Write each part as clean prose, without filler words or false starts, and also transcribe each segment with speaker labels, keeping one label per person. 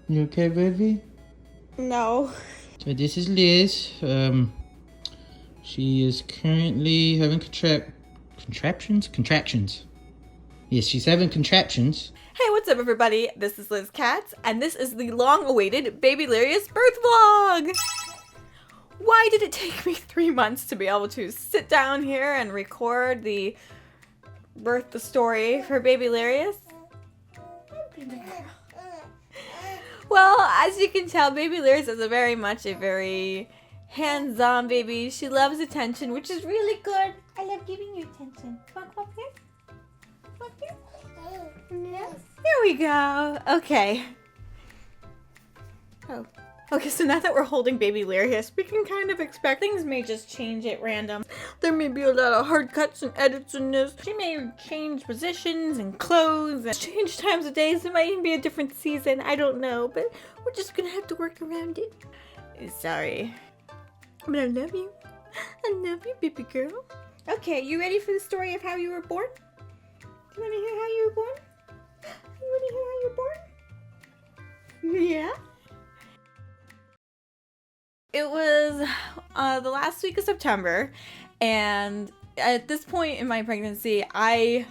Speaker 1: You okay, baby?
Speaker 2: No.
Speaker 1: So this is Liz. She is currently having contractions. Yes, she's having contractions.
Speaker 2: Hey, what's up everybody? This is Liz Katz, and this is the long-awaited Babylirious birth vlog! Why did it take me 3 months to be able to sit down here and record the story for Babylirious? Well, as you can tell, Babylirious is very much a very hands-on baby. She loves attention, which is really good. I love giving you attention. Come up here. Come up here. Yes. There we go. Okay. Oh. Okay, so now that we're holding Babylirious, we can kind of expect things may just change at random. There may be a lot of hard cuts and edits in this. She may change positions and clothes and change times of days. It might even be a different season. I don't know, but we're just gonna have to work around it. Sorry. But I love you. I love you, baby girl. Okay, you ready for the story of how you were born? Do you want to hear how you were born? You want to hear how you were born? Yeah? It was the last week of September, and at this point in my pregnancy, I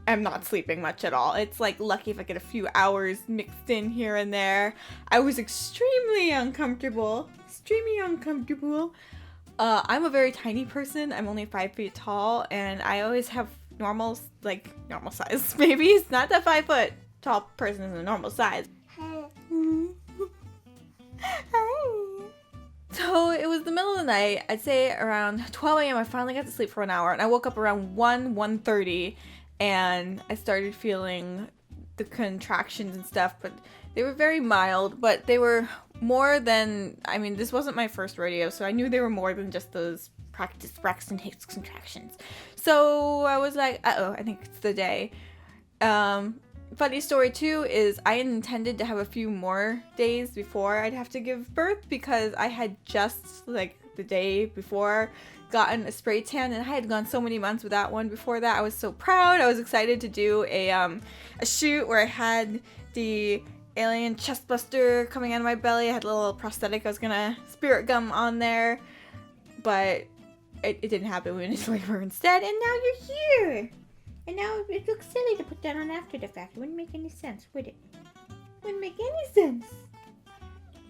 Speaker 2: am not sleeping much at all. It's like lucky if I get a few hours mixed in here and there. I was extremely uncomfortable. I'm a very tiny person. I'm only 5 feet tall, and I always have normal size babies. Not that 5 foot tall person is a normal size. So it was the middle of the night. I'd say around 12 a.m. I finally got to sleep for an hour, and I woke up around 1:30, and I started feeling the contractions and stuff, but they were very mild, but they were more than, I mean, this wasn't my first rodeo, so I knew they were more than just those practice Braxton Hicks contractions. So I was like, uh-oh, I think it's the day. Funny story too is I intended to have a few more days before I'd have to give birth, because I had just, like, the day before gotten a spray tan, and I had gone so many months without one before that. I was so proud. I was excited to do a shoot where I had the alien chest buster coming out of my belly. I had a little prosthetic I was gonna spirit gum on there, but it didn't happen. We went into labor instead, and now you're here. And now it looks silly to put that on after the fact. It wouldn't make any sense, would it? Wouldn't make any sense.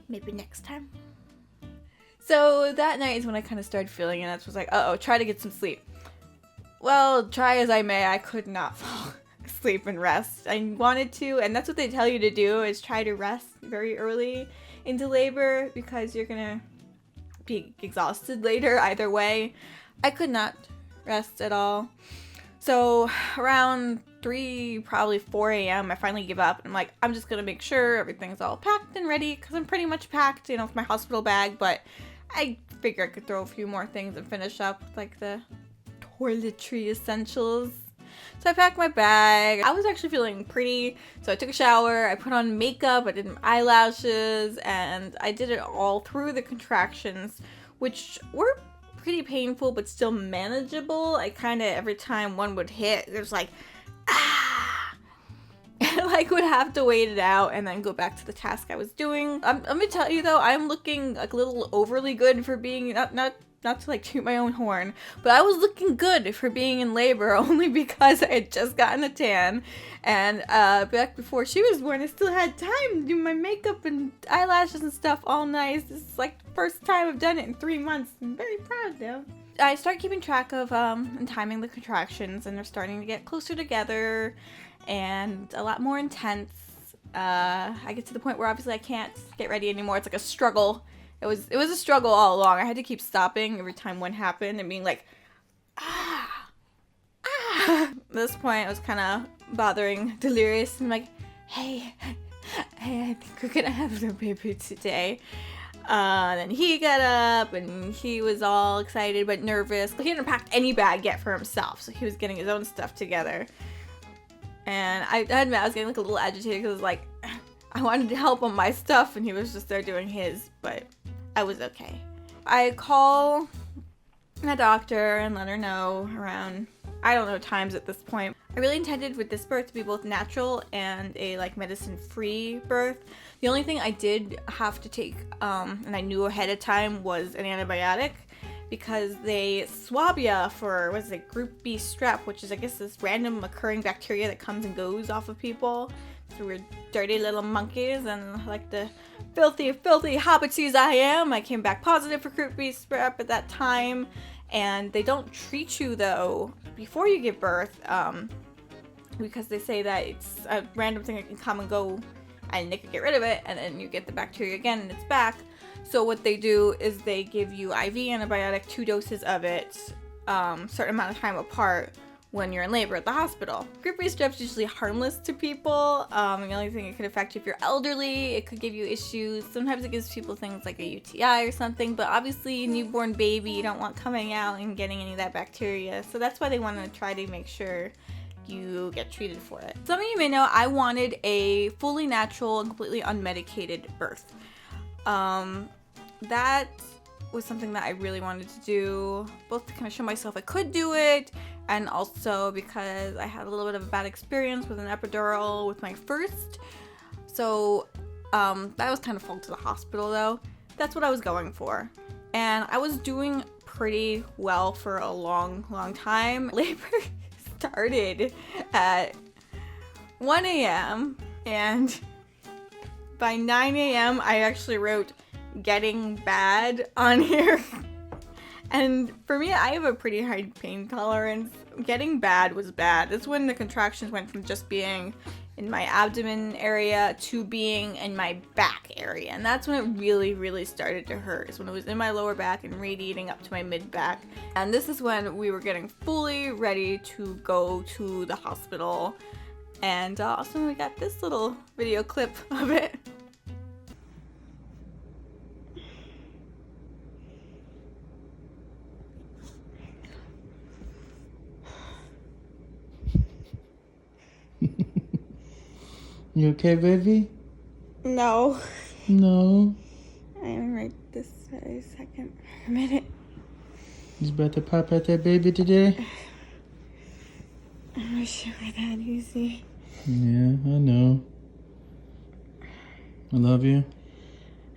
Speaker 2: Maybe next time. So that night is when I kind of started feeling it. I was like, uh-oh, try to get some sleep. Well, try as I may, I could not fall asleep and rest. I wanted to, and that's what they tell you to do, is try to rest very early into labor, because you're gonna be exhausted later either way. I could not rest at all. So around 3, probably 4 a.m., I finally give up. I'm like, I'm just going to make sure everything's all packed and ready, because I'm pretty much packed, with my hospital bag, but I figure I could throw a few more things and finish up with, like, the toiletry essentials. So I packed my bag. I was actually feeling pretty, so I took a shower, I put on makeup, I did my eyelashes, and I did it all through the contractions, which were pretty painful but still manageable. I kind of, every time one would hit, it was like, ah, and like would have to wait it out and then go back to the task I was doing. Let me tell you though, I'm looking like a little overly good for being, not to like toot my own horn, but I was looking good for being in labor only because I had just gotten a tan, and back before she was born, I still had time to do my makeup and eyelashes and stuff all nice. This is like the first time I've done it in 3 months. I'm very proud though. I start keeping track of and timing the contractions, and they're starting to get closer together and a lot more intense. I get to the point where obviously I can't get ready anymore. It's like a struggle. It was a struggle all along. I had to keep stopping every time one happened and being like, ah. At this point, I was kind of bothering Delirious. I'm like, hey, I think we're gonna have the baby today. Then he got up and he was all excited but nervous. He hadn't packed any bag yet for himself, so he was getting his own stuff together. And I admit I was getting like a little agitated, because like I wanted to help on my stuff and he was just there doing his, but I was okay. I call the doctor and let her know around I don't know times at this point. I really intended with this birth to be both natural and a like medicine-free birth. The only thing I did have to take, and I knew ahead of time, was an antibiotic, because they swab ya for, what is it, group B strep, which is I guess this random occurring bacteria that comes and goes off of people. So we're dirty little monkeys, and like the filthy hobbitses I am, I came back positive for group B strep at that time. And they don't treat you though before you give birth, because they say that it's a random thing that can come and go and they can get rid of it, and then you get the bacteria again and it's back. So what they do is they give you IV antibiotic, 2 doses of it, certain amount of time apart when you're in labor at the hospital. Group B strep is usually harmless to people. The only thing it could affect you if you're elderly, it could give you issues. Sometimes it gives people things like a UTI or something, but obviously a newborn baby you don't want coming out and getting any of that bacteria. So that's why they want to try to make sure you get treated for it. Some of you may know I wanted a fully natural and completely unmedicated birth. That was something that I really wanted to do, both to kind of show myself I could do it, and also because I had a little bit of a bad experience with an epidural with my first. So that was kind of full to the hospital though. That's what I was going for. And I was doing pretty well for a long time. Labor started at 1 a.m. and by 9 a.m. I actually wrote "getting bad" on here. And for me, I have a pretty high pain tolerance. Getting bad was bad. That's when the contractions went from just being in my abdomen area to being in my back area. And that's when it really started to hurt, is when it was in my lower back and radiating up to my mid back. And this is when we were getting fully ready to go to the hospital. And also we got this little video clip of it.
Speaker 1: You okay, baby?
Speaker 2: No.
Speaker 1: No.
Speaker 2: I am right this very second. A minute.
Speaker 1: He's about to pop out that baby today?
Speaker 2: I wish it were that easy.
Speaker 1: Yeah, I know. I love you.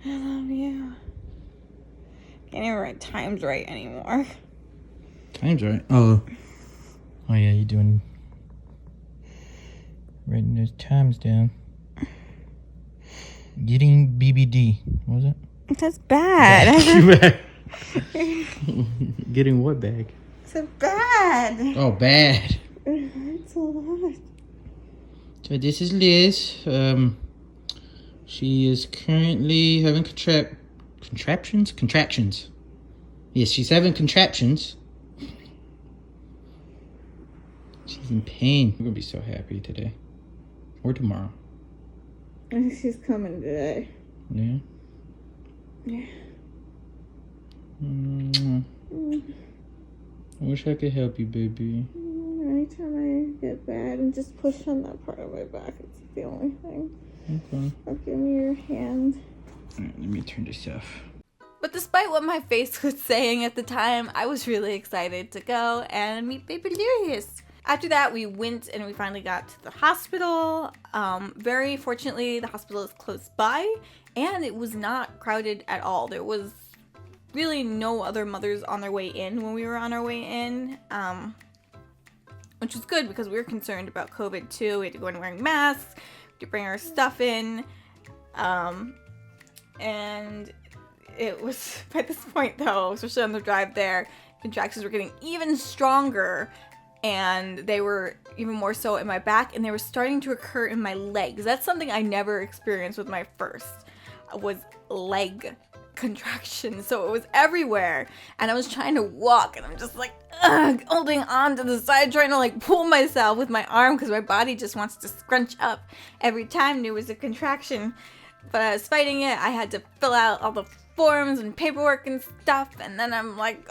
Speaker 2: I love you. Can't even write times right anymore.
Speaker 1: Time's right. Oh yeah, you doing... writing those times down. Getting BBD. What was it?
Speaker 2: That's bad.
Speaker 1: Getting what bag?
Speaker 2: It's bad.
Speaker 1: Oh, bad.
Speaker 2: It hurts a lot.
Speaker 1: So this is Liz. She is currently having contractions. Yes, she's having contractions. She's in pain. We're gonna be so happy today. Or tomorrow.
Speaker 2: I think she's coming today.
Speaker 1: Yeah?
Speaker 2: Yeah.
Speaker 1: I wish I could help you, baby.
Speaker 2: Anytime I get bad and just push on that part of my back, it's the only thing.
Speaker 1: Okay.
Speaker 2: I'll give me your hand.
Speaker 1: Alright, let me turn this off.
Speaker 2: But despite what my face was saying at the time, I was really excited to go and meet Babylirious. After that, we went and we finally got to the hospital. Very fortunately, the hospital is close by, and it was not crowded at all. There was really no other mothers on their way in when we were on our way in, which was good because we were concerned about COVID too. We had to go in wearing masks, to bring our stuff in, and it was, by this point though, especially on the drive there, contractions were getting even stronger. And they were even more so in my back, and they were starting to occur in my legs. That's something I never experienced with my first, was leg contractions. So it was everywhere, and I was trying to walk, and I'm just like holding on to the side, trying to like pull myself with my arm because my body just wants to scrunch up every time there was a contraction. But I was fighting it. I had to fill out all the forms and paperwork and stuff, and then I'm like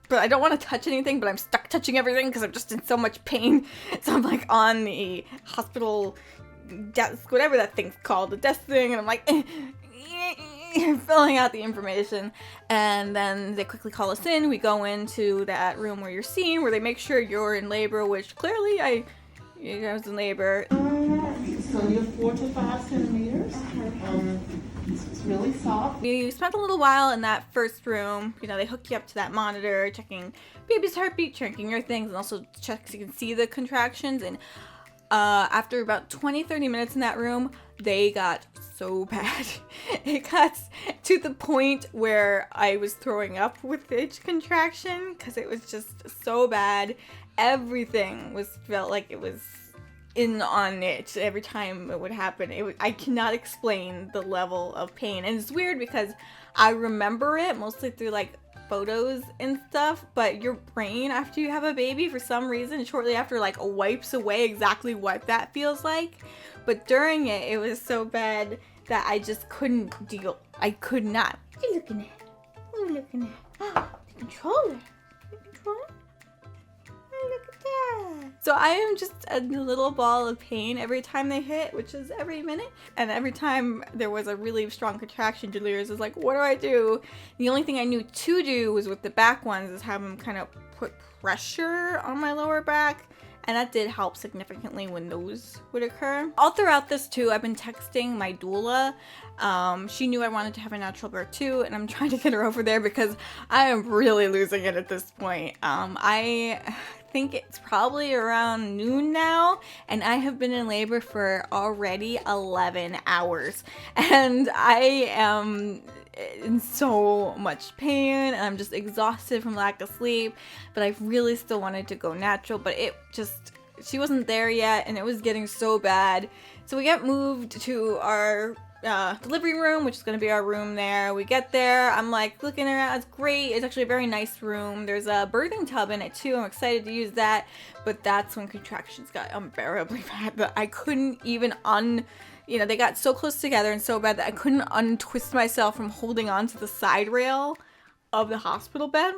Speaker 2: but I don't want to touch anything, but I'm stuck touching everything because I'm just in so much pain. So I'm like on the hospital desk, whatever that thing's called, the desk thing, and I'm like, filling out the information, and then they quickly call us in. We go into that room where you're seen, where they make sure you're in labor, which clearly I was in labor.
Speaker 3: So you're 4 to 5 centimeters. It's really soft.
Speaker 2: We spent a little while in that first room. You know, they hook you up to that monitor, checking baby's heartbeat, checking your things, and also check so you can see the contractions. And after about 20-30 minutes in that room, they got so bad. It got to the point where I was throwing up with each contraction because it was just so bad. Everything felt like it was in on it every time it would happen. I cannot explain the level of pain, and it's weird because I remember it mostly through like photos and stuff, but your brain after you have a baby for some reason shortly after like wipes away exactly what that feels like. But during it, it was so bad that I just couldn't deal. I could not. What are you looking at? What are you looking at? The controller. The controller? Look at that. So I am just a little ball of pain every time they hit, which is every minute. And every time there was a really strong contraction, Delirious was like, what do I do? The only thing I knew to do was with the back ones is have them kind of put pressure on my lower back. And that did help significantly when those would occur. All throughout this too, I've been texting my doula. She knew I wanted to have a natural birth too, and I'm trying to get her over there because I am really losing it at this point. I think it's probably around noon now, and I have been in labor for already 11 hours. And I am in so much pain, and I'm just exhausted from lack of sleep, but I really still wanted to go natural, but she wasn't there yet, and it was getting so bad. So we get moved to our delivery room, which is going to be our room there. We get there, I'm like looking around, it's great, it's actually a very nice room. There's a birthing tub in it too, I'm excited to use that, but that's when contractions got unbearably bad that I couldn't even they got so close together and so bad that I couldn't untwist myself from holding on to the side rail of the hospital bed.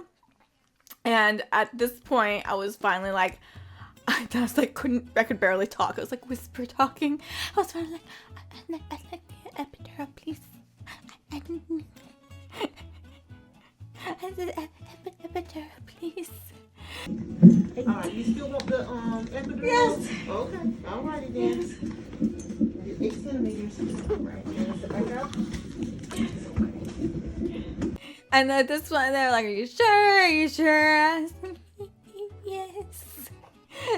Speaker 2: And at this point, I was finally like, I could barely talk. I was like whisper talking. I was finally like, I'd like the epidural, please. Epidural, please.
Speaker 3: Alright, you still want the epidural?
Speaker 2: Yes.
Speaker 3: Okay, alrighty then. Yes. 8 centimeters. Right, back out.
Speaker 2: And at this one, they're like, are you sure? Are you sure? I was like, yes.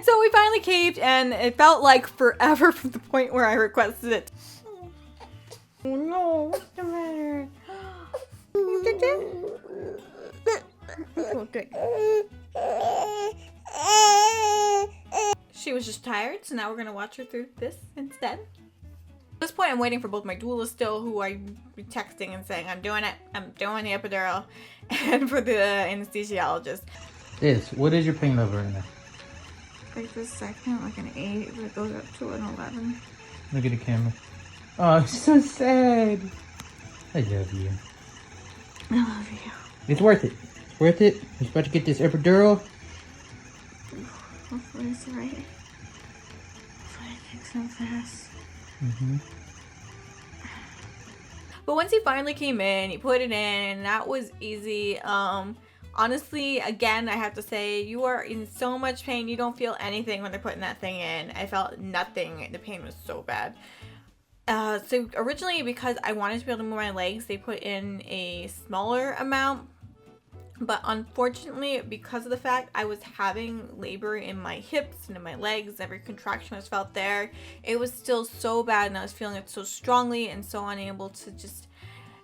Speaker 2: So we finally caved, and it felt like forever from the point where I requested it. Oh no, what's the matter? You did it? Oh, good. She was just tired, so now we're gonna watch her through this instead. At this point, I'm waiting for both my doulas still, who I'm texting and saying, I'm doing it, I'm doing the epidural, and for the anesthesiologist.
Speaker 1: What is your pain level right now?
Speaker 2: Like for a second, like an 8, but it goes up to an 11.
Speaker 1: Look at the camera. Oh, it's so sad. I love you.
Speaker 2: I love you.
Speaker 1: It's worth it. It's worth it. We're about to get this epidural.
Speaker 2: Hopefully it's right. Hopefully it kicks in fast. But once he finally came in, he put it in, and that was easy. Honestly, again, I have to say, you are in so much pain. You don't feel anything when they're putting that thing in. I felt nothing. The pain was so bad. So originally, because I wanted to be able to move my legs, they put in a smaller amount. But unfortunately, because of the fact I was having labor in my hips and in my legs, every contraction was felt there, it was still so bad, and I was feeling it so strongly and so unable to just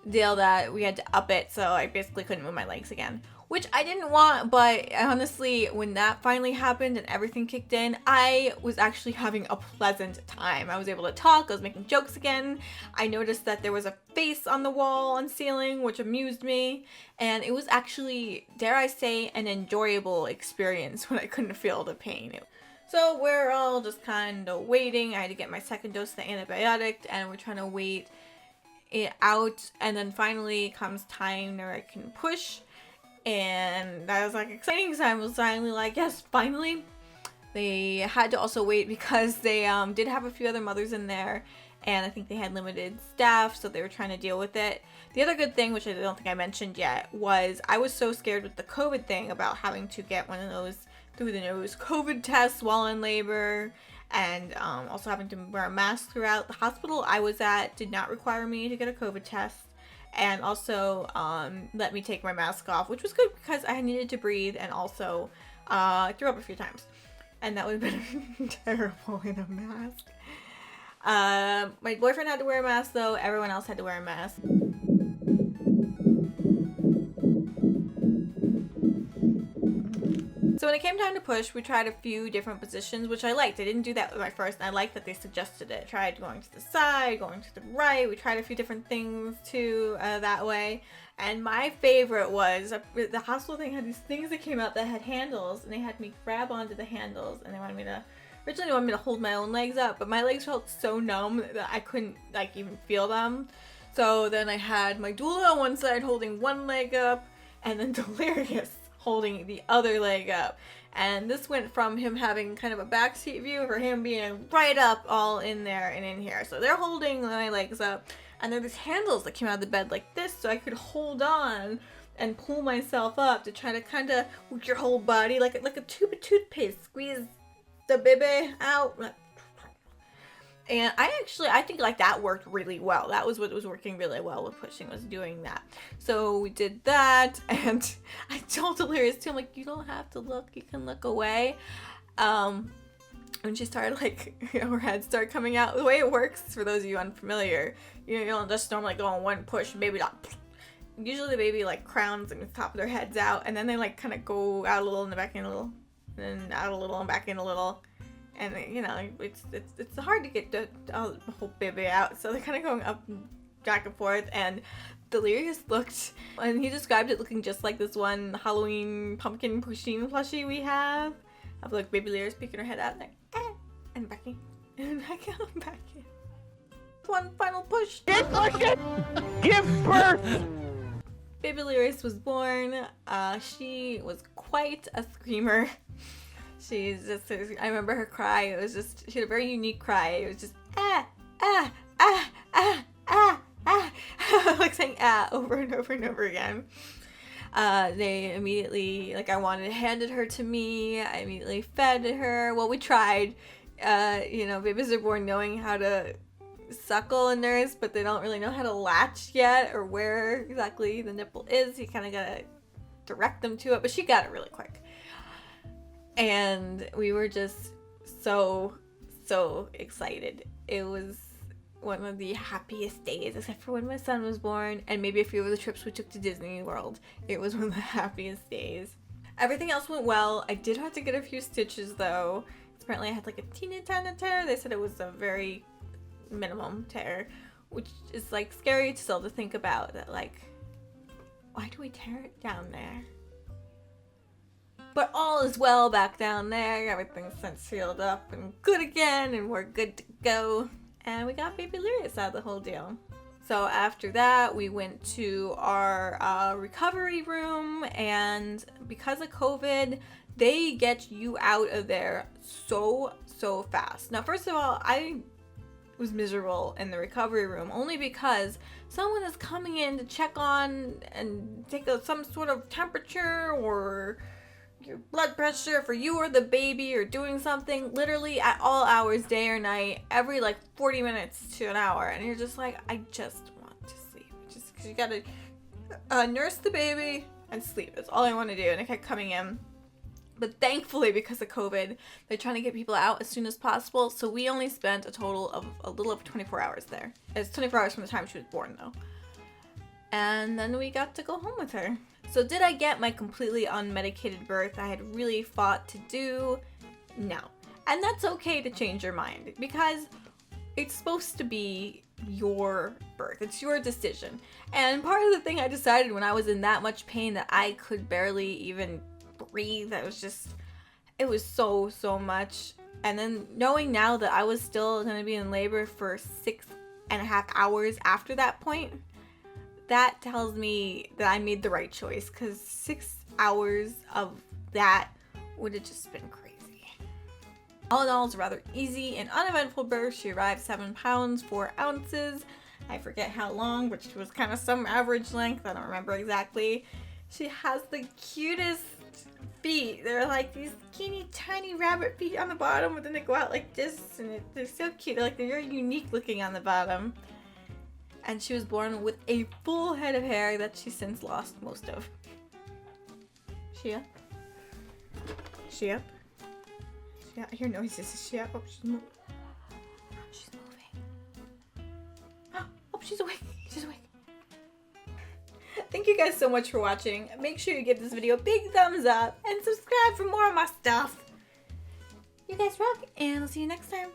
Speaker 2: deal that we had to up it, so I basically couldn't move my legs again. Which I didn't want, but honestly, when that finally happened and everything kicked in, I was actually having a pleasant time. I was able to talk, I was making jokes again. I noticed that there was a face on the wall and ceiling, which amused me. And it was actually, dare I say, an enjoyable experience when I couldn't feel the pain. So we're all just kind of waiting. I had to get my second dose of the antibiotic, and we're trying to wait it out. And then finally comes time where I can push. And that was like exciting because I was finally like, yes, finally. They had to also wait because they did have a few other mothers in there, and I think they had limited staff, so they were trying to deal with it. The other good thing, which I don't think I mentioned yet, was I was so scared with the COVID thing about having to get one of those through the nose COVID tests while in labor, and also having to wear a mask throughout. The hospital I was at did not require me to get a COVID test, and also let me take my mask off, which was good because I needed to breathe, and also I threw up a few times, and that would have been terrible in a mask. My boyfriend had to wear a mask though. Everyone else had to wear a mask. So when it came time to push, we tried a few different positions, which I liked. I didn't do that with my first, and I liked that they suggested it. Tried going to the side, going to the right. We tried a few different things too that way. And my favorite was the hospital thing had these things that came out that had handles, and they had me grab onto the handles, and originally they wanted me to hold my own legs up, but my legs felt so numb that I couldn't like even feel them. So then I had my doula on one side holding one leg up, and then Delirious holding the other leg up. And this went from him having kind of a backseat view for him being right up all in there and in here. So they're holding my legs up, and there are these handles that came out of the bed like this, so I could hold on and pull myself up to try to kind of with your whole body like a tube of toothpaste, squeeze the baby out. And I think like that worked really well. That was what was working really well with pushing, was doing that. So we did that, and I told Delirious too, I'm like, you don't have to look, you can look away. When she started like, her head started coming out, the way it works, for those of you unfamiliar, you don't just normally go on one push, baby not. Usually the baby like crowns and the top of their heads out, and then they like kind of go out a little and then back in a little, and then out a little and back in a little. And it's hard to get the whole baby out, so they're kind of going up and back and forth. And Delirious looked, and he described it looking just like this one Halloween pumpkin pushing plushie we have, of like Babylirious peeking her head out like, and back in, and back out, and back in. One final push.
Speaker 4: Get pushing! Give birth!
Speaker 2: Babylirious was born. She was quite a screamer. She's just, I remember her cry. It was just, she had a very unique cry. It was just, like saying over and over and over again. They immediately, like, handed her to me. I immediately fed her. Well, we tried. Babies are born knowing how to suckle and nurse, but they don't really know how to latch yet or where exactly the nipple is. You kind of gotta direct them to it, but she got it really quick. And we were just so excited. It was one of the happiest days, except for when my son was born, and maybe a few of the trips we took to Disney World. It was one of the happiest days. Everything else went well. I did have to get a few stitches though. Apparently I had like a teeny tiny tear. They said it was a very minimum tear, which is like scary to still to think about, that like, why do we tear it down there? But all is well back down there. Everything's since sealed up and good again, and we're good to go. And we got Babylirious out of the whole deal. So after that, we went to our recovery room, and because of COVID, they get you out of there so fast. Now, first of all, I was miserable in the recovery room only because someone is coming in to check on and take some sort of temperature or your blood pressure for you or the baby, or doing something literally at all hours, day or night, every like 40 minutes to an hour, and you're just like, I just want to sleep. Just because you gotta nurse the baby and sleep. That's all I want to do. And it kept coming in. But thankfully, because of COVID, they're trying to get people out as soon as possible, so we only spent a total of a little over 24 hours there. It's 24 hours from the time she was born though. And then we got to go home with her. So did I get my completely unmedicated birth I had really fought to do? No. And that's okay to change your mind, because it's supposed to be your birth. It's your decision. And part of the thing I decided when I was in that much pain that I could barely even breathe, it was so much. And then knowing now that I was still going to be in labor for 6.5 hours after that point, that tells me that I made the right choice, because 6 hours of that would have just been crazy. All in all, it's a rather easy and uneventful birth. She arrived 7 pounds 4 ounces. I forget how long, which was kind of some average length. I don't remember exactly. She has the cutest feet. They're like these skinny, tiny rabbit feet on the bottom, but then they go out like this, and they're so cute. They're very unique looking on the bottom. And she was born with a full head of hair that she's since lost most of. She up? She up? She up? I hear noises. Is she up? Oh, she's moving. She's moving. Oh, she's awake. She's awake. Thank you guys so much for watching. Make sure you give this video a big thumbs up and subscribe for more of my stuff. You guys rock, and I'll see you next time.